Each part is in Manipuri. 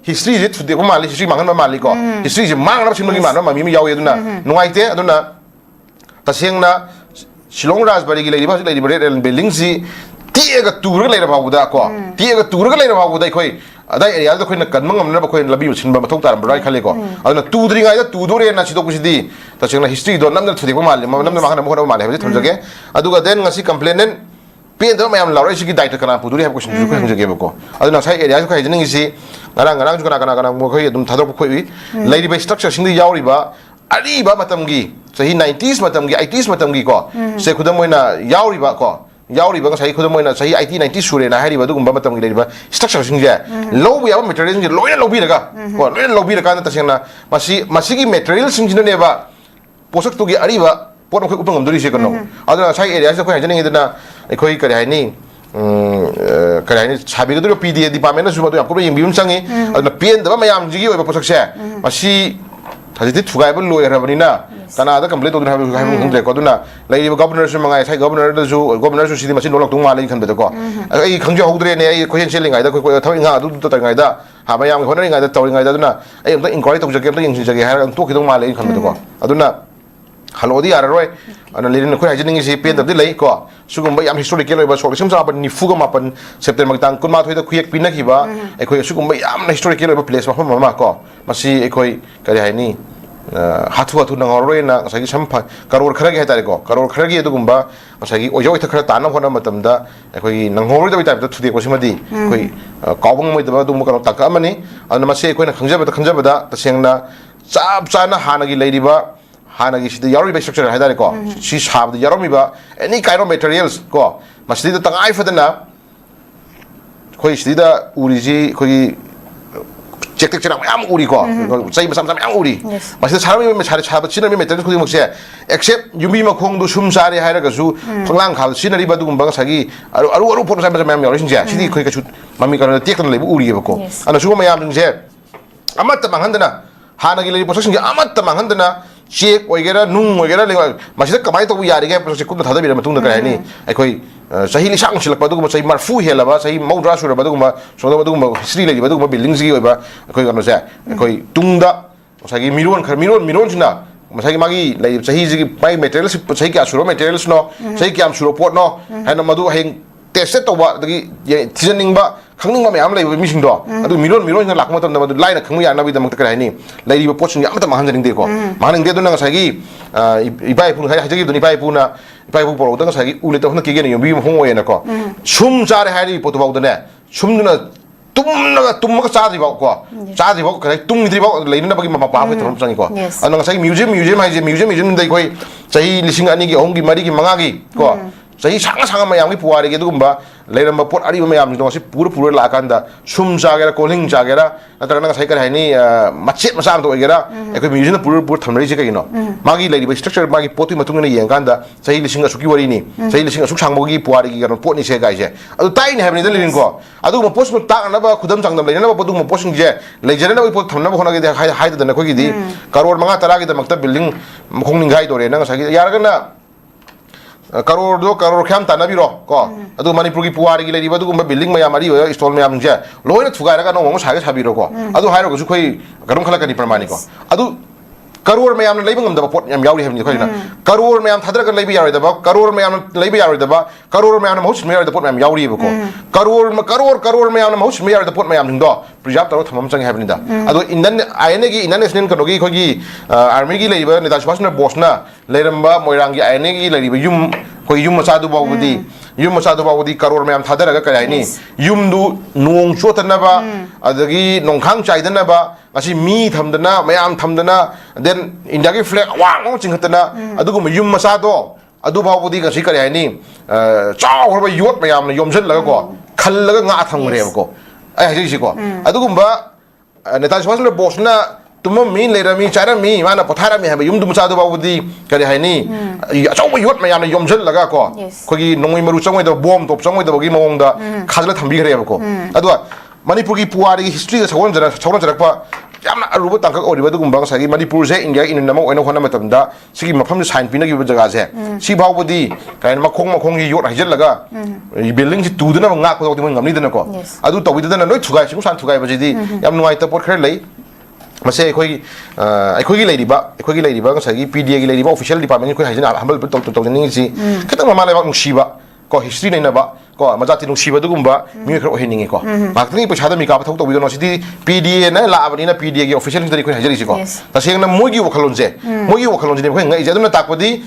history is today mali history mangan mali ko history is mang na sinungi man ma mi yaw yaduna nuai te aduna taseng na Shillong Raspberry gi lady red building si tiega tur ga leira babuda ko tiega tur ga leira babuda khoi adai area da khoi na kanmang amna ba khoi labi chinba mathok taram rai khale ko aduna tu dri ngai da tu dore na sidok sidi taseng na history do namna thudi ko mali namna ma khana mali ha thonjage aduga den ngasi complainant pen do mayam laura sigi daita kana puduri ha question ju khang jage ko aduna sai area ko hajning si ngarang ju kana mo khoi dum thadok khoi lady by structure sing yauri ba ari ba matam gi sahi 90s matam gi 80s matam gi ko se khudam moina yauri ba ko yauri ba sahi khudam moina sahi 80 90 sure na hari ba du gumba matam gi lady ba structure sing je low ya material sing loy lobi daga ko loy lobi daga na tasena masi gi material sing jino ne ba posak tu gi ari ba pot khoi upang amduri se kono aduna sai area se khoi hajning idana khoi kare hai ni kare hai ni chabi ga du pda department na su ba du yam ko yim bim sangi aduna pen da ba mayam ji gi oi ba posak se masi Tadi tu gaya pun lawyer apa ni na, karena ada komplain tu dengan kami mungkin rekod tu na, lagi governor tu mengai, saya governor tu sini masih nolak tu malai kan betul ko, ai kerja hok dulu ni, ai kau yang selling ai dah, kau tahu ingat tu tak ingat dah, apa yang kau nak ingat dah tahu ingat dah tu na, ai untuk inquiry tu jaga, untuk yang jaga, hari tu kita malai kan betul ko, adu na, kalau dia ada roy, anu lirin kau hajat ni si pen tapi lagi ko, sugum bayam historical lepas soal semua apa ni fuga mapan September kita kun mat itu kuyak pinak hiba, kau sugum bayam historical lepas place apa mama ko, masih kau kaya hari ni hatu nang roy na sagi sampai karur keragi heta ko karur keragi itu gumba sagi ojo itu kerja tanam hona matam da kau nang roy tapi tapi tu dia kau semadi kau kawang mau itu baru tu kalau tak amani anu masih kau nak kerja beda tersiang na cap sana hanagi lady ba hanagi situ yauri ba structure heta ko si sahab di yaromi ba any kind of materials ko masih itu tengah iPhone na kau situ da uriji kau cek cerang yang uri ko, saya bersama yang uri. Masih cara ini mencari cara Cina ini metode kau maksudnya, except Yumi makong tu sumsari hari kesu penglang kal Cina riba tu gumbang sagi, aru pun saya macam yang orang sini, jadi kau kecut mami kalau tiak kan lebih uri ko. Anu semua macam yang saya, amat temang handena, hana gila di proses ini amat temang handena, cek, wajera nung wajera lewat, masih tak kamai tu biar dia proses kuda thada biar matung dekat ini, kau sahih lisang silap batu kumba sahih marfu hela ba sahih mau drasur batu kumba soalnya batu kumba history lagi batu kumba building segi ba kau kan saya kau tungda sahih miron cina sahih magi lagi sahih segi pai materials sahih kia suro materials no sahih kia suro pot no hena madu heng test tu ba lagi seasoning ba khangning ba mayam lagi missing do adu miron yang lakma tam madu lain khangmu ya nabi damang terkait ini lagi pot sing ya mata mahan jadi deko mahan dia tu nang sahih ibai pun saya jadi tu ibai pun Pai pun poro tengah sagi ulit tu hendak kigeni yang bimu hongo yang aku, sum cari hari potu bau tu ne, sum tu na tum mak cari bau ko, cari bau kerana tum itu bau lain na bagi mama papa itu orang ko, anu sagi museum ni koi, saya lising ani ki ongi mari ki mangagi ko, saya sangat mayam ki puari ki tu kumba, lain nama pot ari mayam itu masih pura lakan dah, sum cagera calling cagera, antara nang saya kerana ini macet macam tu cagera, aku museum tu pura thamari je kayino, magi lagi structure magi potu matung ni yang kan dah, saya lising suki wari ni, saya lising suk sang bagi puari ki kerana pot ni saya gaya je, adu tai ni hari ni lirin ko, adu mau post tak napa kudam sang dalam lain napa potu mau posting je, lain napa pot tham napa kena kita hai tu dan aku kita, karor manga tara kita maktab building mukong ninggai tu re, nang saya yar kan karor kham tanah biro ko adu manipur ki puari ki lady ba du building mayam ari stall mayam je loina thugai ra ka no ngong saga sabiro ko adu hairo ko su khoi garum khala ka ni pramani ko adu karor mayam leiba ngam da pot yam yauri hemni khoi na karor mayam thadra ka leiba yauri da ba karor mayam leiba yauri da ba karor mayam mohus mayar da pot mayam yauri ba ko karor mayam mohus mayar da pot mayam ning do preserve taro thamam chang hebni da adu indan aine ki indan national ka no gi khoi gi army ki leiba neta swasna bosna leiramba moirang gi aine gi leiba yum koi yum masadu bawudi karor mayam thadara ga kaya ni yum du nong chotana ba adagi nongkhang chaidana ba asi mi thamdana mayam thamdana then india gi flag wang chinghatana adugu yum masado adu bawudi ga si kaya ni chaw horba yot mayam na yomjal laga ko khal laga nga thangre ko ai ji si ko adugu ba neta swasna bosna तुम मीन ले रमी चारा मी माना पथारा मी है युम दुम सादो बाबुदी करे है नी अचौ युत में याना युमजल लगा को कोगी नोंगई मरु चंगoi द बॉम टॉप चंगoi द बगी मोंग द खाजला थंबी खरे को अदवा मणिपुर की पुआरी हिस्ट्री द सगोन जरा छौन जरक पा ꯌꯥꯝꯅ ꯑꯔꯨꯕ ꯇꯥꯡꯀꯛ ꯑꯣꯏꯔꯤꯕ ꯑꯗꯨꯒꯨꯝꯕ ꯉꯁꯥꯏꯒꯤ ꯃꯅꯤꯄꯨꯔꯁꯦ ꯏꯟꯗꯤꯌꯥꯒꯤ ꯏꯅꯤꯟ ꯑꯃ ꯑꯣꯏꯅ ꯍꯣꯠꯅꯕ ꯃꯇꯝꯗ ꯁꯤꯒꯤ ꯃꯐꯝꯁꯦ ꯁꯥꯏꯟ ꯄꯤꯅꯈꯤꯕ ꯖꯒꯥꯁꯦ ꯁꯤ ꯐꯥꯎꯕꯗꯤ ꯀꯩꯅꯣ ꯃꯈꯣꯡꯒꯤ ꯌꯣꯠ ꯍꯩꯖꯤꯜꯂꯒ ꯕꯤꯜꯗꯤꯡꯁꯤ ꯇꯨꯗꯅꯕ ꯉꯥꯛꯄꯗꯧꯗꯤ ꯃꯣꯏ ꯉꯝꯅꯤꯗꯅꯀꯣ ꯑꯗꯨ ꯇꯧꯕꯤꯗꯅ ꯂꯣꯏ ꯁꯤꯒꯨꯝꯁꯥꯟ ꯊꯨꯒꯥꯏꯕꯁꯤꯗꯤ ꯌꯥꯝ ꯅꯨꯡꯉꯥꯏꯇꯕ ꯄꯣꯠ ꯈꯔ ꯂꯩ ꯃꯁꯦ ꯑꯩꯈꯣꯏꯒꯤ ꯂꯩꯔꯤꯕ ꯉꯁꯥꯏꯒꯤ PDAꯒꯤ ꯂꯩꯔꯤꯕ ꯑꯣꯐꯤꯁꯤꯌꯦꯜ ꯗꯤꯄꯥꯔꯠꯃꯦꯟꯒꯤ ꯑꯩꯈꯣꯏ ꯍꯥꯏꯖꯅ ꯍꯝꯕꯜ ꯇꯧꯖꯅꯤꯡꯉꯤꯁꯤ ꯈꯤꯇꯪ ꯃꯃꯥ ꯂꯩꯕꯥꯛ ꯅꯨꯡꯁꯤꯕ ꯀꯣ ꯍꯤꯁꯇ꯭ꯔꯤ ꯂꯩꯅꯕ ꯀꯣ ꯃꯖꯥꯇꯤ ꯅꯨꯡꯁꯤꯕ ꯑꯗꯨꯒꯨꯝꯕ ꯃꯤꯑꯣꯏ ꯈꯔ ꯑꯣꯏꯍꯟꯅꯤꯡꯉꯤꯀꯣ ꯉꯥꯛꯇꯪꯒꯤ ꯄꯩꯁꯥꯗ ꯃꯤꯀꯥꯞ ꯊꯕꯛ ꯇꯧꯕꯤꯗꯅꯣ ꯁꯤꯗꯤ PDAꯅ ꯂꯥꯛꯑꯕꯅꯤ나 PDAꯒꯤ ꯑꯣꯐꯤꯁꯤꯌꯦꯜꯁꯤꯡꯗꯗꯤ ꯑꯩꯈꯣꯏ ꯍꯥꯏꯖꯔꯤꯁꯤꯀꯣ ꯇꯁꯦꯡꯅ ꯃꯣꯏꯒꯤ ꯋꯥꯈꯜꯂꯣꯟꯁꯤꯅꯦ ꯑꯩꯈꯣꯏ ꯉꯛꯏꯁꯦ ꯑꯗꯨꯅ ꯇꯥꯛꯄꯗꯤ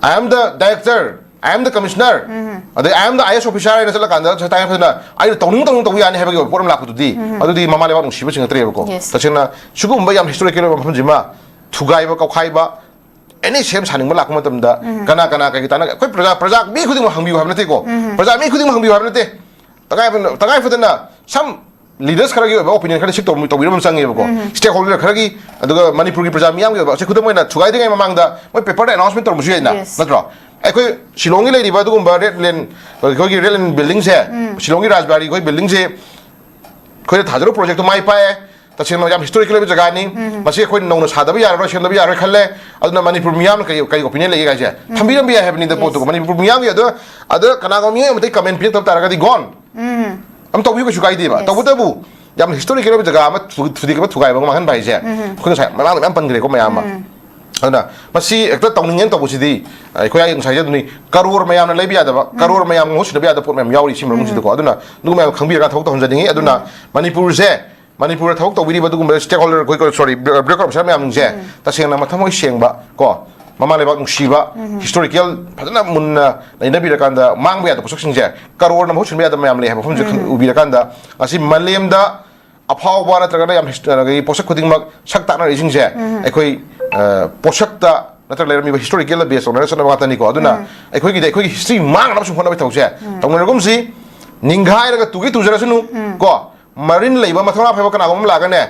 I am the director I am the commissioner ꯑꯗꯩ I am the IS officer ꯍꯥꯏꯅ ꯆꯠꯂꯀꯥꯟꯗ ꯇꯥꯏ ꯐꯖꯅ ꯑꯩꯅ ꯇꯧꯅꯤꯡ ꯇꯧꯕ ꯌꯥꯅꯤ ꯍꯥꯏꯕꯒꯤ ꯄꯣꯠ ꯑꯃ ꯂꯥꯛꯄꯗꯨꯗꯤ ꯑꯗꯨꯗꯤ ꯃꯃꯥ ꯂꯩꯕꯥꯛ ꯅꯨꯡꯁꯤꯕ ꯆꯤꯡꯉꯛꯇ꯭ꯔꯦꯕꯀꯣ ꯇꯁꯦꯡꯅ ꯁꯤꯒꯨꯝꯕ ꯌꯥꯝ ꯍꯤꯁꯇꯣꯔꯤꯀꯦꯜ ꯑꯣꯏꯕ ꯃꯐꯝꯁꯤꯃ ꯊꯨꯒꯥꯏꯕ ꯀꯧꯈꯥꯏꯕ ꯑꯦꯅꯤ ꯁꯦꯝ ꯁꯥꯅꯤꯡꯕ ꯂꯥꯛꯄ ꯃꯇꯝꯗ ꯀꯅꯥ ꯀꯩ ꯇꯥꯅ ꯑꯩꯈꯣꯏ ꯄ꯭ꯔꯖꯥ ꯃꯤ ꯈꯨꯗꯤꯡꯃꯛ ꯍꯪꯕꯤꯌꯨ ꯍꯥꯏꯕ ꯅꯠꯇꯦꯀꯣ ꯄ꯭ꯔꯖꯥ ꯃꯤ ꯈꯨꯗꯤꯡꯃꯛ ꯍꯪꯕꯤꯌꯨ ꯍꯥꯏꯕ ꯅꯠꯇꯦ ꯇꯉꯥꯏ ꯐꯗꯅ ꯁꯝ ꯂꯤꯗꯔꯁ ꯈꯔꯒꯤ ꯑꯣꯏꯕ ꯑꯣꯄꯤꯅꯤꯌꯟ ꯈꯔ ꯁꯤꯛ ꯇꯧꯕꯤꯔꯝꯕ ꯆꯪꯉꯦꯕꯀꯣ ꯁ꯭ꯇꯦꯛ ꯍꯣꯜꯗꯔ ꯈꯔꯒꯤ ꯑꯗꯨꯒ ꯃꯅꯤꯄꯨꯔꯒꯤ ꯄ꯭ꯔꯖꯥ ꯃꯤꯌꯥꯝꯒꯤ ꯑꯣꯏꯕ ꯑꯁꯤ ꯈꯨꯗꯝ ꯑꯣꯏꯅ ꯊꯨꯒꯥꯏꯗ꯭ꯔꯤꯉꯩ ꯃꯃꯥꯡꯗ ꯃꯣꯏ ꯄꯦꯄꯔꯗ ꯑꯦꯅꯥꯎꯟꯁꯃꯦꯟ ꯇꯧꯔꯝꯕꯁꯨ ꯌꯥꯏꯅ ꯅꯠꯇ꯭ꯔꯣ ꯑꯩꯈꯣꯏ ꯁꯤꯂꯣꯡꯒꯤ ꯂꯩꯔꯤꯕ ꯑꯗꯨꯒꯨꯝꯕ ꯑꯩꯈꯣꯏꯒꯤ ꯔꯦꯗ ꯂꯦꯟ ꯕꯤꯜꯗꯤꯡꯁꯦ ꯁꯤꯂꯣꯡꯒꯤ ꯔꯥꯖꯕꯥꯔꯤ ꯑꯩꯈꯣꯏ ꯕꯤꯜꯗꯤꯡꯁꯦ ꯑꯩꯈꯣꯏꯅ ꯊꯥꯖꯔꯨꯕ ꯄ꯭ꯔꯣꯖꯦꯛꯇꯣ ꯃꯥꯏ ꯄꯥꯛꯑꯦ ꯇꯁꯦꯡꯅ ꯌꯥꯝ ꯍꯤꯁꯇꯣꯔꯤꯀꯦꯜ ꯑꯣꯏꯕ ꯖꯒꯥꯅꯤ ꯃꯁꯤ ꯑꯩꯈꯣꯏꯅ ꯅꯧꯅ ꯁꯥꯗꯕ ꯌꯥꯔꯔꯣꯏ ꯁꯦꯝꯗꯕ ꯌꯥꯔꯣꯏ ꯈꯜꯂꯦ ꯑꯗꯨꯅ ꯃꯅꯤꯄꯨꯔ ꯃꯤꯌꯥꯝꯅ ꯀꯩ ꯑꯣꯄꯤꯅꯤꯌꯟ ꯂꯩꯒꯦ ꯍꯥꯏꯁꯦ ꯊꯝꯕꯤꯔꯝꯕ ꯌꯥꯏ ꯍꯥꯏꯕꯅꯤꯗ ꯄꯣꯠꯇꯨꯀꯣ ꯃꯅꯤꯄꯨꯔ ꯃꯤꯌꯥꯝꯒꯤ ꯑꯗ ꯀꯅꯥꯒꯨꯝꯕ ꯃꯤꯑꯣꯏ ꯑꯃꯗꯒꯤ ꯀꯃꯦꯟ ꯄꯤꯔꯛꯇꯕ ꯇꯥꯔꯒꯗꯤ ꯒꯣꯟ ꯑꯃ ꯇꯧꯕꯤꯌꯨ ꯀꯩꯁꯨ ꯀꯥꯏꯗꯦꯕ ꯇꯧꯕꯇꯕꯨ ꯌꯥꯝꯅ ꯍꯤꯁꯇꯣꯔꯤꯀꯦꯜ ꯑꯣꯏꯕ ꯖꯒꯥ ꯑꯃ ꯊꯨꯒꯥꯏꯕ ꯃꯥꯡꯍꯟꯕ ꯍꯥꯏꯁꯦ ꯑꯩꯈꯣꯏ ꯉꯁꯥꯏ ꯃꯃꯥꯡꯗ ꯃꯌꯥꯝ ꯄꯟꯈ꯭ꯔꯦꯀꯣ ꯃꯌꯥꯝ ꯑꯃ ꯑꯗꯨꯅ ꯃꯁꯤ ꯍꯦꯛꯇ ꯇꯧꯅꯤꯡꯉꯦꯅ ꯇꯧꯕꯁꯤꯗꯤ ꯑꯩꯈꯣꯏ ꯉꯁꯥꯏꯁꯦ ꯑꯗꯨꯅꯤ ꯀꯔꯣꯔ ꯃꯌꯥꯝꯅ ꯂꯩꯕ ꯌꯥꯗꯕ ꯀꯔꯣꯔ ꯃꯌꯥꯝ ꯃꯍꯨꯠ ꯁꯤꯟꯅꯕ ꯌꯥꯗꯕ ꯄꯣꯠ ꯃꯌꯥꯝ ꯌꯥꯎꯔꯤ ꯁꯤ ꯃꯅꯨꯡꯁꯤꯗꯀꯣ ꯑꯗꯨꯅ ꯑꯗꯨꯒ ꯃꯌꯥꯝ ꯈꯪꯕꯤꯔꯒ ꯊꯕꯛ ꯇꯧꯍꯟꯖꯅꯤꯡꯉꯤ ꯑꯗꯨꯅ ꯃꯅꯤꯄꯨꯔꯗ ꯊꯕꯛ ꯇꯧꯕꯤꯔꯤꯕ ꯑꯗꯨꯒꯨꯝꯕ ꯁ꯭ꯇꯦꯛ ꯍꯣꯜꯗꯔ ꯑꯩꯈꯣꯏ ꯁꯣꯔꯤ ꯕ꯭ꯌꯨꯔꯣꯀ꯭ꯔꯦꯠ ꯑꯣꯐꯤꯁꯥꯔ ꯃꯌꯥꯝꯁꯦ ꯇꯁꯦꯡꯅ ꯃꯊꯃꯣꯏ ꯁꯦꯡꯕ ꯀꯣ ꯃꯃꯥ ꯂꯩꯕꯥꯛ ꯅꯨꯡꯁꯤꯕ ꯍꯤꯁꯇꯣꯔꯤꯀꯦꯜ ꯐꯖꯅ ꯃꯨꯟꯅ ꯅꯩꯅꯕꯤꯔꯀꯥꯟꯗ ꯃꯥꯡꯕ ꯌꯥꯗꯕ ꯄꯣꯠꯁꯛꯁꯤꯡꯁꯦ ꯀꯔꯣꯔꯅ ꯃꯍꯨꯠ ꯁꯤꯟꯕ ꯌꯥꯗꯕ ꯃꯌꯥꯝ ꯂꯩ ꯍꯥꯏꯕ ꯃꯐꯝꯁꯦ ꯎꯕꯤꯔꯀꯥꯟꯗ ꯉꯁꯤ ꯃꯥꯂꯦꯝꯗ ꯑꯐꯥꯎꯕ ꯅꯠꯇ꯭ꯔꯒꯅ ꯌꯥꯝ ꯄꯣꯠꯁꯛ ꯈꯨꯗꯤꯡꯃꯛ ꯁꯛ ꯇꯥꯛꯅꯔꯤꯁꯤꯡꯁꯦ ꯑꯩꯈꯣꯏ ꯄꯣꯠꯁꯛꯇ ꯅꯠꯇ꯭ꯔꯒ ꯂꯩꯔꯝꯃꯤꯕ ꯍꯤꯁꯇꯣꯔꯤꯀꯦꯜꯗ ꯕꯦꯁ ꯇꯧꯅꯔꯒ ꯆꯠꯅꯕ ꯉꯥꯛꯇꯅꯤꯀꯣ ꯑꯗꯨꯅ ꯑꯩꯈꯣꯏꯒꯤ ꯍꯤꯁꯇ꯭ꯔꯤ ꯃꯥꯡꯅꯕ ꯁꯨꯝ ꯍꯣꯠꯅꯕꯒꯤ ꯊꯕꯛꯁꯦ ꯇꯧꯅꯔꯒꯨꯝꯁꯤ ꯅꯤꯡꯈꯥꯏꯔꯒ ꯇꯨꯖꯔꯁꯅꯨ ꯀꯣ ꯃꯔꯤꯟ ꯂꯩꯕ ꯃꯊꯧꯅꯥ ꯐꯕ ꯀꯅꯥꯒꯨꯝꯕ ꯑꯃ ꯂꯥꯛꯑꯒꯅꯦ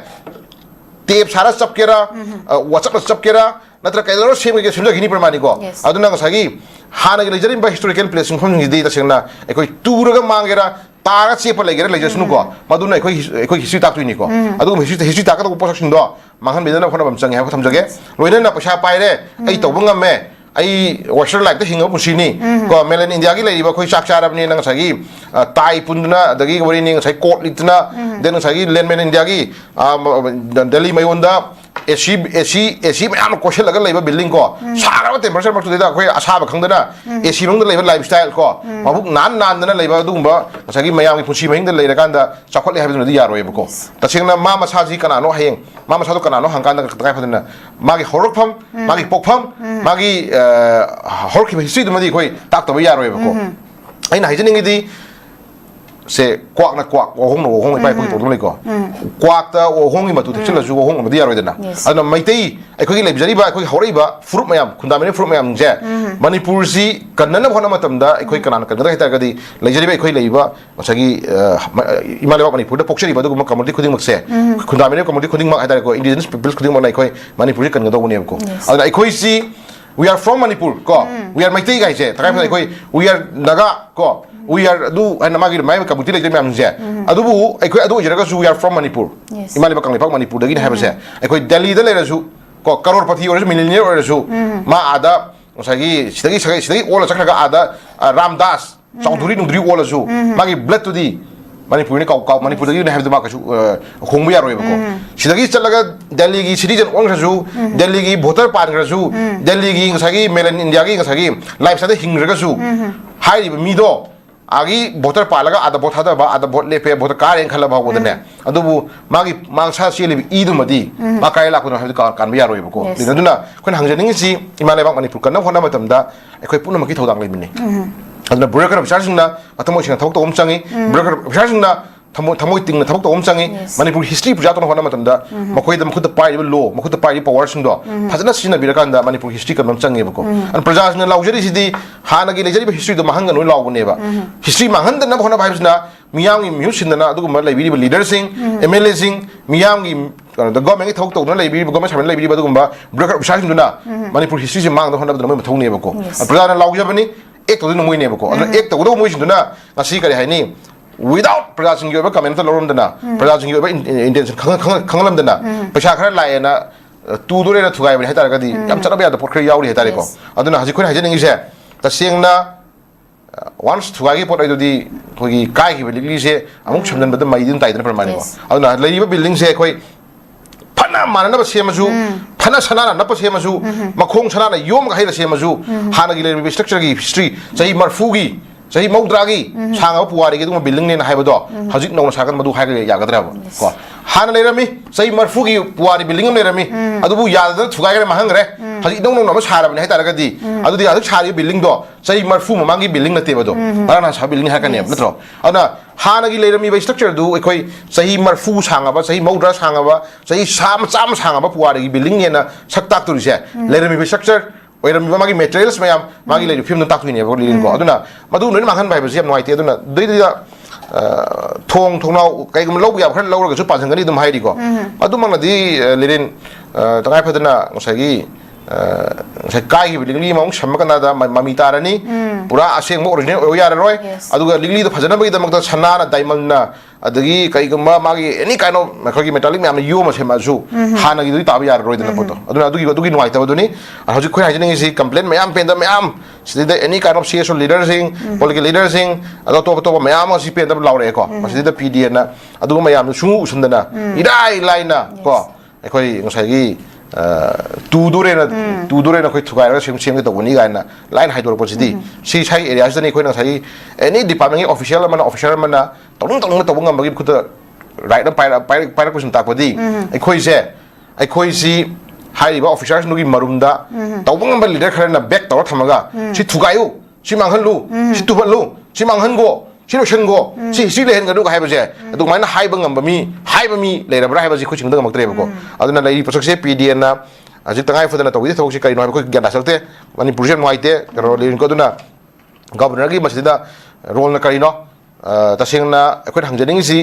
ꯇꯦꯞ ꯁꯥꯔ ꯆꯞꯀꯦꯔꯥ ꯋꯥꯆꯞꯅ ꯆꯞꯀꯦꯔꯥ ꯅꯠꯇ꯭ꯔꯒ ꯀꯩꯗꯧꯔ ꯁꯦꯝꯒꯅꯤ ꯄ꯭ꯔꯃꯥꯅꯤꯀꯣ ꯑꯗꯨꯅ ꯉꯁꯥꯏꯒꯤ ꯍꯥꯟꯅꯒꯤ ꯂꯩꯖꯔꯤꯕ ꯍꯤꯁꯇꯣꯔꯤꯀꯦꯜ ꯄ꯭ꯂꯦꯁ ꯃꯐꯝꯁꯤꯡꯁꯤꯗꯤ ꯇꯁꯦꯡꯅ ꯑꯩꯈꯣꯏ ꯇꯨꯔꯒ ꯃꯥꯡꯒꯦꯔꯥ ꯇꯥꯔꯒ ꯆꯦꯞꯄ ꯂꯩꯒꯦꯔꯥ ꯂꯩꯖꯁꯅꯨꯀꯣ ꯃꯗꯨꯅ ꯑꯩꯈꯣꯏ ꯍꯤꯁꯇ꯭ꯔꯤ ꯇꯥꯛꯇꯣꯏꯅꯤꯀꯣ ꯑꯗꯨꯒꯨꯝꯕ ꯍꯤꯁꯇ꯭ꯔꯤ ꯇꯥꯛꯀꯗꯧꯕ ꯄꯣꯠꯁꯛꯁꯤꯡꯗꯣ ꯃꯥꯡꯍꯟꯕꯤꯗꯅꯕ ꯍꯣꯠꯅꯕ ꯑꯃ ꯆꯪꯉꯦ ꯍꯥꯏꯕ ꯊꯝꯖꯒꯦ ꯂꯣꯏꯅꯅ ꯄꯩꯁꯥ ꯄꯥꯏꯔꯦ ꯑꯩ ꯇꯧꯕ ꯉꯝꯃꯦ ꯑꯩ ꯋꯦꯁꯇꯔꯟ ꯂꯥꯏꯐꯇ ꯍꯤꯡꯉꯕ ꯄꯨꯟꯁꯤꯅꯤ ꯀꯣ ꯃꯦꯂꯦꯟ ꯏꯟꯗꯤꯌꯥꯒꯤ ꯂꯩꯔꯤꯕ ꯑꯩꯈꯣꯏ ꯆꯥꯛ ꯆꯥꯔꯕꯅꯤꯅ ꯉꯁꯥꯏꯒꯤ ꯇꯥꯏ ꯄꯨꯟꯗꯨꯅ ꯑꯗꯒꯤ ꯋꯥꯔꯤꯅꯤ ꯉꯁꯥꯏ ꯀꯣꯠ ꯂꯤꯠꯇꯨꯅ ꯗꯦꯟ ꯉꯁꯥꯏꯒꯤ ꯂꯦꯟꯃꯦꯟ ꯏꯟꯗꯤꯌꯥꯒꯤ ꯗꯦꯜꯂꯤ ꯃꯌꯣꯟꯗ AC ꯃꯌꯥꯝꯅ ꯀꯣꯏꯁꯤꯜꯂꯒ ꯂꯩꯕ ꯕꯤꯜꯗꯤꯡ ꯀꯣ ꯁꯥꯔꯕ ꯇꯦꯝꯄꯔꯦꯆꯔ ꯃꯔꯛꯇꯨꯗꯩꯗ ꯑꯩꯈꯣꯏ ꯑꯁꯥꯕ ꯈꯪꯗꯅ AC ꯃꯅꯨꯡꯗ ꯂꯩꯕ ꯂꯥꯏꯐ ꯁ꯭ꯇꯥꯏꯜ ꯀꯣ ꯃꯕꯨꯛ ꯅꯥꯟꯗꯅ ꯂꯩꯕ ꯑꯗꯨꯒꯨꯝꯕ ꯉꯁꯥꯏꯒꯤ ꯃꯌꯥꯝꯒꯤ ꯄꯨꯟꯁꯤ ꯃꯍꯤꯡꯗ ꯂꯩꯔꯀꯥꯟꯗ ꯆꯥꯎꯈꯠꯂꯦ ꯍꯥꯏꯕꯗꯨꯅꯗꯤ ꯌꯥꯔꯣꯏꯕꯀꯣ ꯇꯁꯦꯡꯅ ꯃꯥ ꯃꯁꯥꯁꯤ ꯀꯅꯥꯅꯣ ꯍꯌꯦꯡ ꯃꯥ ꯃꯁꯥꯗꯣ ꯀꯅꯥꯅೋ ꯍꯪꯀꯥꯟꯗ ꯇꯉꯥꯏ ꯐꯗꯅ ꯃꯥꯒꯤ ꯍꯧꯔꯛꯐꯝ ꯃꯥꯒꯤ ꯄꯣꯛꯐꯝ ꯃꯥꯒꯤ ꯍꯧꯔꯛꯈꯤꯕ ꯍꯤꯁꯇ꯭ꯔꯤꯗꯨꯃꯗꯤ ꯑꯩꯈꯣꯏ ꯇꯥꯛꯇꯕ ꯌꯥꯔꯣꯏꯕꯀꯣ ꯑꯩꯅ ꯍꯥꯏꯖꯅꯤꯡꯉꯤꯗꯤ ꯁꯦ ꯀ꯭ꯋꯥꯛꯅ ꯀ꯭ꯋꯥꯛ ꯋꯥꯍꯣꯡꯅ ꯋꯥꯍꯣꯡ ꯏꯄꯥ ꯏꯄꯨꯒꯤ ꯄꯣꯠ ꯑꯃ ꯂꯩꯀꯣ ꯀ꯭ꯋꯥꯛꯇ ꯋꯥꯍꯣꯡꯒꯤ ꯃꯇꯨ ꯊꯦꯛꯆꯤꯜꯂꯁꯨ ꯋꯥꯍꯣꯡ ꯑꯃꯗꯤ ꯌꯥꯔꯣꯏꯗꯅ ꯑꯗꯨꯅ ꯃꯩꯇꯩ ꯑꯩꯈꯣꯏꯒꯤ ꯂꯩꯖꯔꯤꯕ ꯑꯩꯈꯣꯏꯒꯤ ꯍꯧꯔꯛꯏꯕ ꯐꯨꯔꯨꯞ ꯃꯌꯥꯝ ꯈꯨꯟꯗꯥꯃꯤꯟꯅꯔꯤꯕ ꯐꯨꯔꯨꯞ ꯃꯌꯥꯝꯁꯦ ꯃꯅꯤꯄꯨꯔꯁꯤ ꯀꯟꯅꯅꯕ ꯍꯣꯠꯅꯕ ꯃꯇꯝꯗ ꯑꯩꯈꯣꯏ ꯀꯅꯥꯅ ꯀꯟꯒꯗ꯭ꯔꯥ ꯍꯥꯏꯇꯥꯔꯒꯗꯤ ꯂꯩꯖꯔꯤꯕ ꯑꯩꯈꯣꯏ ꯂꯩꯔꯤꯕ ꯉꯁꯥꯏꯒꯤ ꯏꯃꯥ ꯂꯩꯕꯥꯛ ꯃꯅꯤꯄꯨꯔꯗ ꯄꯣꯛꯆꯔꯤꯕ ꯑꯗꯨꯒꯨꯝꯕ ꯀꯝꯃꯨꯅꯤꯇꯤ ꯈꯨꯗꯤꯡꯃꯛꯁꯦ ꯈꯨꯟꯗꯥꯃꯤꯟꯅꯔꯤꯕ ꯀꯝꯃꯨꯅꯤꯇꯤ ꯈꯨꯗꯤꯡꯃꯛ ꯍꯥꯏꯇꯥꯔꯦꯀꯣ ꯏꯟꯗꯤꯖꯤꯅꯁ ꯄꯤꯄꯜꯁ ꯈꯨꯗꯤꯡꯃꯛꯅ ꯑꯩꯈꯣꯏ ꯃꯅꯤꯄꯨꯔꯁꯤ ꯀꯟꯒꯗꯧꯕꯅꯦꯕꯀꯣ ꯑꯗꯨꯅ ꯑꯩꯈꯣꯏꯁꯤ we are from Manipur ko we are Maitai guys thakai phai koi we are Naga ko we are adu ana magi mai community le jam je adubu aikoi adu jeraga su we are from Manipur imali bakang lepak Manipur dagi na haibase aikoi Delhi da le su ko crorepati or millionaire or su ma ada sagi sidagi ola chakra ada Ramdas Chaudhuri nungdri ola su magi blood to di Manipur ni kau Manipur dagi na haibse ma kasu khongbu yaroi bako sidagi chalaga Delhi gi citizen ong su Delhi gi voter pan su Delhi gi ngasagi melen India gi ngasagi life sa hingraga su hai mi do agi voter palaga ada vote hada ba ada vote lepe voter car en khala ba bodane adubu magi mangsa seli i du madi ma kai la kuno habi kan bi yaroi bako dinaduna kun hangjaning si imale bak Manipur kan na hona matamda ekoi puna maki thodang leimini aduna bureaucrat officersingna atamoi singa thok to umchangi bureaucrat officersingna thamoi tingna thok to umchangi Manipur history puja to hona matamda makoi da makhut pai law makhut pai power singdo phajana sina birakanda Manipur history kan umchangi bako an prajasna laujari sidi hana gi lejari history do mahanga no lawne ba history mahanda na hona bhaibsna miyam gi musindana aduguma leibiri leader sing MLA sing miyam gi the government gi thok to na leibiri government saben leibiri adugumba bureaucrat officersing na Manipur history se mang do hona badana mathong ne bako prajana laujabani ek to no moine bako aduna ek to do moisinduna ngasi kari haini without प्रजाजन की comment तो लोरम दना प्रजाजन की intention खंगलम दना पैसा खरा लाए ना तू दूरे ना थुगाई बने है तारा कदी हम चला बिया तो पोखरी यावरी है तारे को अदुना हजी कोई हजी नहीं से तसिंग ना once थुगाई पोट आइदोदी कोई काय की बिल्डिंग से अमुक छमदन बदम माइदिन ताइदन परमानी को अदुना लेरी बिल्डिंग से कोई फना मानना बस ये मजू फना सनाना नप से मजू मखोंग सनाना योम का है से मजू हाना की लेरी स्ट्रक्चर की हिस्ट्री सही मरफूगी सही मौद्रागी सांगा पुवारी के तुम बिल्डिंग ने ना है बदो हजिक नौन सागन मधु है के यागद्रा को हाना ले रमी सही मरफूगी पुवारी बिल्डिंग ले रमी अदुबु याद थुगाई के महंग रे हजिक नौन नौन सारा बने है तारगदी अदुदी अदुक सारी बिल्डिंग दो सही मरफू ममांगी बिल्डिंग नते बदो बाराना सा बिल्डिंग है कने नत्रो अदना हाना की ले रमी स्ट्रक्चर दु एकोई सही मरफू सांगा सही मौद्रा सांगा सही साम चाम सांगा पुवारी की बिल्डिंग ने ना सकता तुरिसे ले रमी स्ट्रक्चर ओइरम मागी मेटेरियल्स मैम मागी ले फिल्म ताकनी बो लिन को अदुना मदु नोन माखन भाई बसे नोइते अदुना दैदा थोंग थोंनाव कैगम लौ या खर लौरगसु पाजंगनी दुम हाइरि को अदु मंगदी लिरिन तगाय Fadna ngsaigi kai ligli mong shamakana da mami tarani pura aseng mo original o yara roi aduga ligli da phajana bagi damak da chana na diamond na adagi kai gamba magi any kind of khagi metallic me yu ma sema ju hana gi tabi yara roi da poto aduna adugi noi ta baduni hoji khoi hajini si complaint mayam pen da mayam sida any kind of CSO leaders sing political leaders sing ado to mayam si pen da laure ko masida PDN na aduga mayam sungu usundana idai laina ko khoi ngsaigi तू दूरे ना कोई थुगाई रहा सेम के तो वनी गायना लाइन हाइडोर पोजिदी सी साइ एरिया से नहीं कोई ना साइ एनी डिपार्टमेंट के ऑफिशियल मना तोंग बगी खुद राइट ना पाइरा क्वेश्चन ताकपदी अखोई सी हाइरिबा ऑफिसर्स नुगी मरुमदा तौबंग लीडर खरना बैक तौर थमगा सी थुगायु सी मांगहलु सी तुबलु सी मांगहनगो सिलोशनगो सी लेहन गदु का हाइबजे अदु माइना हाइबा मी लेरबरा हाइबा जी खुचिंग दंग मक्तरेबको अदुना लेरी पसकसे PDN ना अजि तंगाय फदना तौदि थौकसे करिनो हाइबको ग्यान दासलते मणिपुर से नोइते करो लेरिन को दुना गवर्नर की मसजिदा रोल न करिनो तसेंगना अखोय हंगजनिंग सी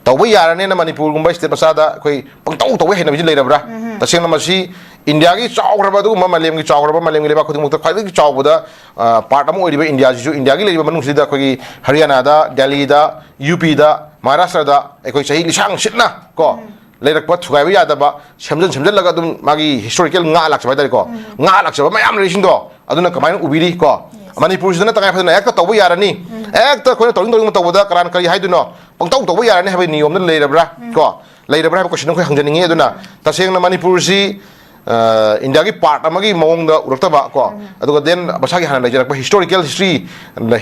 तौबा यारने ना मणिपुर गुंबा स्टेट मसादा अखोय पंगतौ तौबा हेना बिजि लेरबरा तसेंगना मसी इंडिया की चावरबा दु मलेम की चावरबा मलेम की लेबा खुदिमुक्त खाइदि चावबदा पार्ट अम ओइरिबा इंडिया जिसु इंडिया की लेबा मनुसिदा अखोय हरियाणा दा दिल्ली दा यूपी दा महाराष्ट्र दा अखोय सही लिसांग सिटना को लेरकपा थुगाइबा यादबा समजन लगा दुम मागी historical nga laksa bai ko nga laksa mayam racing do aduna kamain ubiri ko manipur sidana tangai phadana ekta tawba yarani ekta khoi toring tawda karan kari haiduno pangtau tawba yarani habai niyom na leirabra ko leirabra ko question khoi hangjaningi aduna tasengna manipur si India की पार्ट अमगी मौंग द उरक्तबा को अदुगा देन बसा की हाना लेजरक हिस्टोरिकल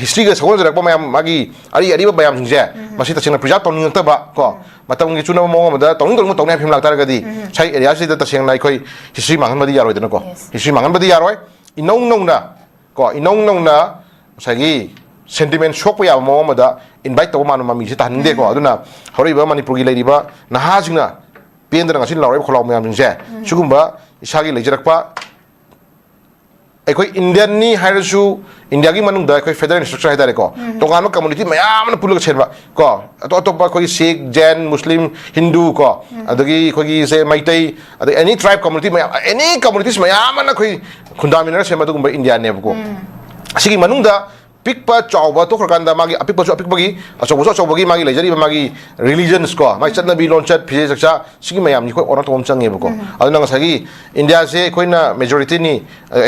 हिस्ट्री के सगोन जरक मयाम मागी अरी बयाम सिंजे मसी तसेंना प्रिजर्व तौनिंगतबा को मतम की चुना मौंग मदा तौनी फिल्म लागतारगदी साइ एरिया सिदा तसेंना अखोय हिस्ट्री मांगनबदी यारोइदना को हिस्ट्री मांगनबदी यारोय इनौना को इनौना सागी सेंटिमेंट सोप या मौंग मदा इनवाइट तौ मानु मामी से तानिंदे को अदुना हरिबा मणिपुर की लेरिबा नहाजिंगना पेंदना ngasi laure kholaw mayam jingse sugumba isagi lejerakpa अखोई इंडियन नी हाइरसु इंडिया की मनुंग दा अखोई फेडरल स्ट्रक्चर है तारे को तोगानो कम्युनिटी मयाम न पुलग छेबा को अतोप अखोई सिख जैन मुस्लिम हिंदू को अदगी अखोई से मैतै अद एनी ट्राइब कम्युनिटी मयाम एनी कम्युनिटीज मयाम न अखोई खुंदामिनर सेमा दुगुंबा इंडिया ने को असिगी मनुंग दा पिकपा चावबा तो खरकांदा मागी अपिकपगी अचौबगी मागी लेजरीबा मागी रिलीजन्स को मागी चटनबी लोनचट फिजे चक्चा सिगी मयाम नि कोई ओना तोम चंगेबको अदुना ngsaigi इंडिया से कोइना मेजॉरिटी नि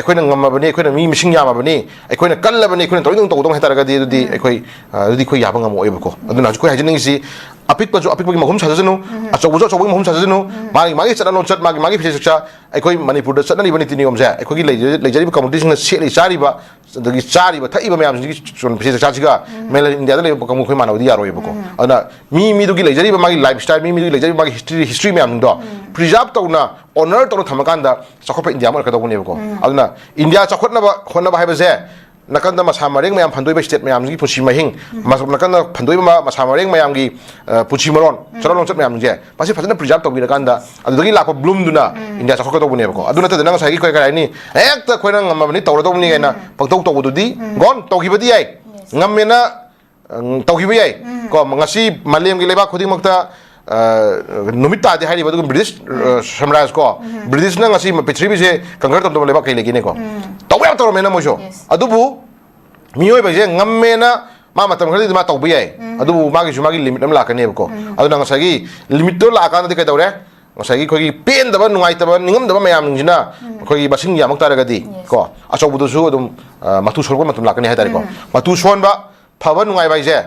एकोइना ngमबनी एकोइना मी मिसिंग यामाबनी एकोइना कल्लबनी एकोइना तोइदों तोदों हेतारगदी अदुदी कोइ याबा ngमोएबको अदुना कोइ हाजिनिंग सी अपिकपगी महम साजनु अचौबगी महम साजनु मागी चटन लोनचट मागी फिजे चक्चा एकोइ मणिपुर द चटननि बनि तिनिगमसे एकोइगी लेजरीबा कम्युनिटी सिंग सेली चारिबा दगी चारिबा थाइबा मयाम चोन फिजे चक्चा मेल इंडिया दले कमु खोइ मानवदी यारोइबको अदुना मी दुगी लेजरीबा मागी लाइफस्टाइल मी दुगी लेजरीबा मागी हिस्ट्री मयाम दो प्रिजर्व तौना ऑनर तौना थमकांदा चखोप इंडिया मर कदोबनेबको अदुना इंडिया चखोटनबा होनबा हाइबसे नकंदा मसा मरेंग मयाम फंदोइबा स्टेट मयाम की पुछि महिंग नकंदा फंदोइबा मसा मरेंग मयाम की पुछि मरोन चरलोन चट मयाम जे पासे फजना प्रिजर्व तौबिरकांदा अदुगी लाको ब्लूम दुना इंडिया चखोक तौबनेबको अदुना तदना ngsaigi कोइ कराइनी एकता खोइना ngमबनी तौरदौनी गाइना पंगतौ तौबदुदी गन तौगिबदी याइ ngमेना तौगिबा याइ को ngasi मालेम की लेबा खुदिमक्ता नुमित तादे हाइरिबा दुगु ब्रिटिश साम्राज्य को ब्रिटिश ना ngasi पृथ्वी से कंकर तम लेबा कई लेगिने को तौया तौरमेना मोजो अदुबु मियोय बजे ngमेना मा मतम खरदि मा तौबे याय अदु मागी सु मागी लिमिट अम लाकने बको अदु नंग सगी लिमिट तो लाकान दि कै दौरे सगी खोगी पेन दबा नुंगाइ तबा निंगम दबा मयाम निंजिना खोगी बसिंग यामक तारगदि को अचौबदुसु अदुम मतु सोरबो मतम लाकने हाय तारे को मतु सोनबा फबा नुंगाइ बाइजे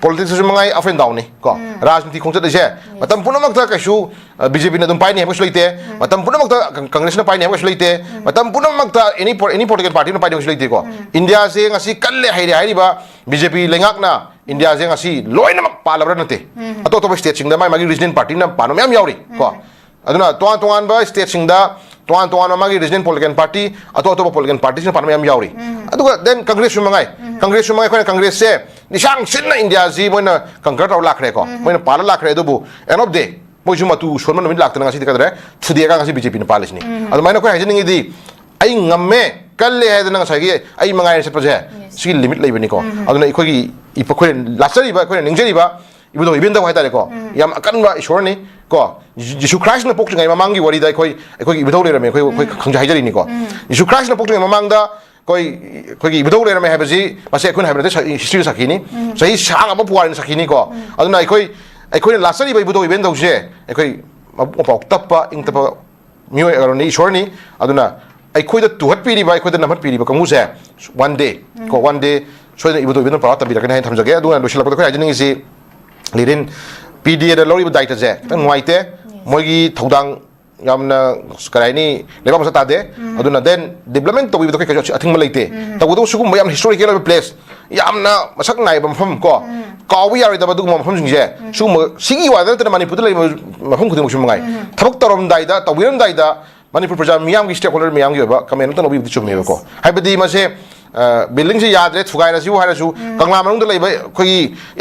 politics mangai up and down ni ko rajniti khongchat ise matam punamak ta kaisu BJP na dum pai ni habo sulaite matam punamak ta Congress na pai ni habo sulaite matam punamak ta any political party na pai ni sulaite ko India se ngasi kalle hairi hairi ba BJP lengak na India se ngasi loina mak palabra nate ato to state sing da mai magi regional party na pano myam yauri ko aduna tuan ba state sing da tuan magi regional political party ato political party na pano myam yauri aduga then Congress mangai ko Congress se nisang sin na India zi moina conquer taw lakre ko moina pala lakre do bu end of day moi juma tu shonma no min lakta ngasi kadre thudi ga ngasi BJP na palis ni adu maina ko hajin ngi di ai ngamme kalle ha na ngasi gi ai mangai se paje si limit lei bani ko adu na ikoi ipa ko lasari ba ko ningjeri ba ibudo ibenda wa tare ko yam akan ba ishor ni ko Jisu Christ na pok ngai mamangi wari da ikoi ibudo le rame koi khangja hajari ni ko Jisu Christ na pok ngai mamang da कोई विधो लेर में है बजी मसे कोन है हिस्ट्री सखीनी सही सांग अब पुआर सखीनी को अदुना कोई लासरी बई विधो इवेंट दोसे कोई मपाक तप्पा इंग तप्पा मियो अरनी ईश्वरनी अदुना कोई द तुहत पीरी बाय कोई द नमत पीरी बकमु से वन डे सोय विधो इवेंट पारा तबी रखने थमजगे अदुना लोशिला को हाजनिंग इसी लिरिन पीडीए द लोरी दाइट जे नुवाइते मोगी थौदांग यामना कराइनी लेबा मसा तादे अदुना देन डेवलपमेंट तो बिदो के अथिंग मलेते तबुदो सुगुम याम हिस्टोरिकल प्लेस यामना मसक नाइ बमफम को कावी यारि दबदु मफम जिंजे सुगुम सिगी वादा त मणिपुर ले मफम खुदिम सुमंगाइ थबक तरम दाइदा तबिरम दाइदा मणिपुर प्रजा मियाम की स्टेक होल्डर मियाम की बा कमेन त नबि चुमेबा को हाइबदि मसे बिल्डिंग से याद रे थुगाइ रसु हारसु कंगला मनुंग द लेबा खोई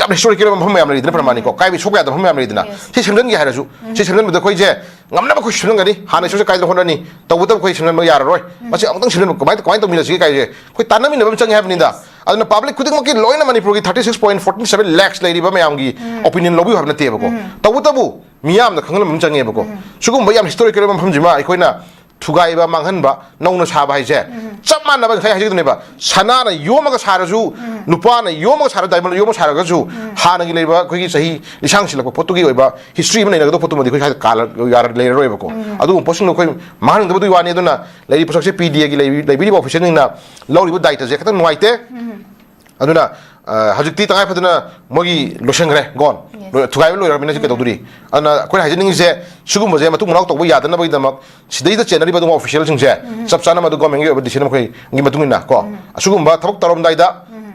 याम हिस्टोरिकल मफम याम लेदन प्रमाणि को काइबि सोका द मफम याम लेदना सि सेमदन की हारसु सि सेमदन बद खोइ जे ngamna ko shunung gani hana shu kai hon ni tawuta ko shunung ma yar roi masi amtang shunung ko mai to milasi kai je ko tanami ne bam chang have ni da aduna public khuding ki loina manipur ki 36.47 lakhs lady ba mayam gi opinion lobby habna te ba ko tawuta bu miyam da khanglam mam chang e ba ko sugum ba yam historical bam pham jima aikoina thugai ba manghan ba nongna sa ba haise chapma na ba khai haji ne ba sana na yoma ga sarasu nupa na yoma ga sara diamond yoma sara ga ju hana gi leba ko gi sahi lisang silak photo gi oiba history ba ne ga photo modi ko kala yar le roi ba ko adu posin ko mahang da du wani aduna lei posak se pda gi lei officer ni na lori bu daita je khata nuaite aduna hajukti tangai phaduna mogi losengre gon thugai lo ram ni ke doduri ana ko hajining je sugum je matung nak to bu yadana bai damak sidai da channel ba du official sing je chap chana ma du government gi decision ko ngi matung na ko sugum ba thabak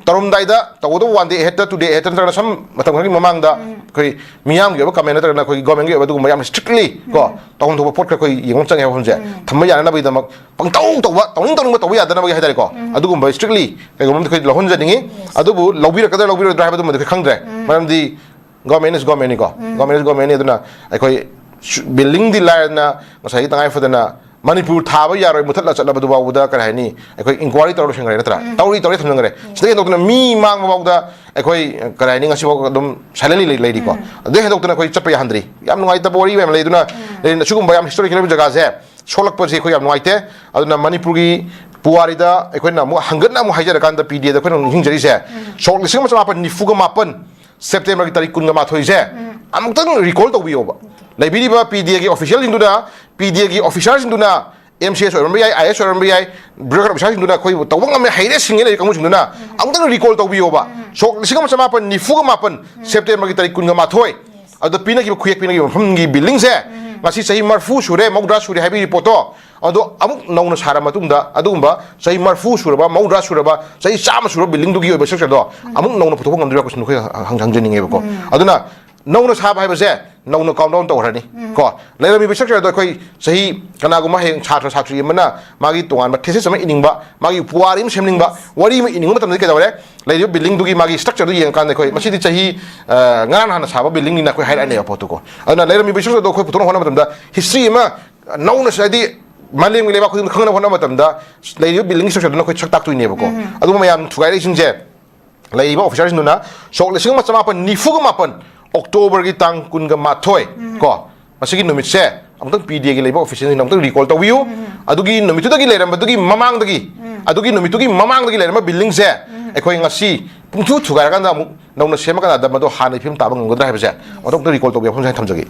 tarom daida tawdo one day heta today heta na sam matam gi mamang da koi miyam gi ba kamen na ko government gi ba du mayam strictly ko tawon to pot ko yeng chang he hon je thamma yana na bai damak pang taw to ba to bu yadana ba he ko adu gum ba strictly kai government ko lohon je ningi adu bu lobby ka lobby drive du ma de khang dre maram di government is government ko government ni aduna ai building di la na ngasai tangai fadana manipur thaba yaroi muthatla chatla badu bawda kar haini ai inquiry tawro singare natra tawri thamngare sidai dokna mi mang bawda ai karai ni ngasi bawda dum silently lady ko de dokna koi chapya handri yam ngai ta bori mem leiduna sugum bayam historical jaga je solak pa je koi yam ngai te aduna manipur gi puari da ai na mu hangat na mu hajar kan da pda da koi hingjari je sol lising ma pa nifuga mapan September ki tarik kun ga ma thoi je amtang recall to bi oba laibiri ba pda ki official induna pda ki officers induna MCS or MBI IS or MBI broker officers induna koi tawang am haire singe le kamu induna amtang recall to bi oba so lising ma pa nifuga mapan September ki tarik kun ga ma thoi adu pina ki khuyek pina ki phum gi building je ngasi sahi marfu sure maudra sure habi report ado amuk nauna sara matungda adumba sahi marfu sure ba maudra sure ba sahi chama sure building du gi oba structure do amuk nauna photo ngam ko sunu khoi hang jening e ko aduna nauna sa ba se nauna count down to rani ko leira mi structure do koi sahi kana guma heng chatra chatri mana magi tongan ba thesis sama ining ba magi puarim semning ba wari mi ining matam ke dawre leira building du gi magi structure du yeng kan koi masidi sahi ngaran hana sa ba building ni na koi highlight ne photo ko aduna leira mi structure do koi photo hona matam da history ma nauna sadi maleng mi leba khudin khangna hona matam da leira building structure do koi chak tak tu ne ba ko aduma mayam thugai le sing je leiba officers nu na sok le sing ma chama pa nifu ga mapan October ki tang kun ga mathoi ko masigi numit se amtang pda ki leiba official ni amtang recall to view adugi numitu da ki leram adugi mamang da ki adugi numitu ki mamang da ki leram building se ekoi ngasi ꯄꯨꯡꯊꯨ ꯊꯨꯒꯥꯏꯔꯀꯥꯟꯗ ꯑꯃꯨꯛ ꯅꯧꯅ ꯁꯦꯝꯃꯀꯥꯟꯗ ꯃꯗꯣ ꯍꯥꯟꯅ ꯐꯤꯕꯝ ꯇꯥꯕ ꯉꯝꯒꯗ꯭ꯔꯥ ꯍꯥꯏꯕꯁꯦ ꯑꯗꯨꯝꯇ ꯔꯤꯀꯣꯜ ꯇꯧꯕ ꯌꯥꯎꯐꯝꯁꯦ ꯊꯝꯖꯒꯦ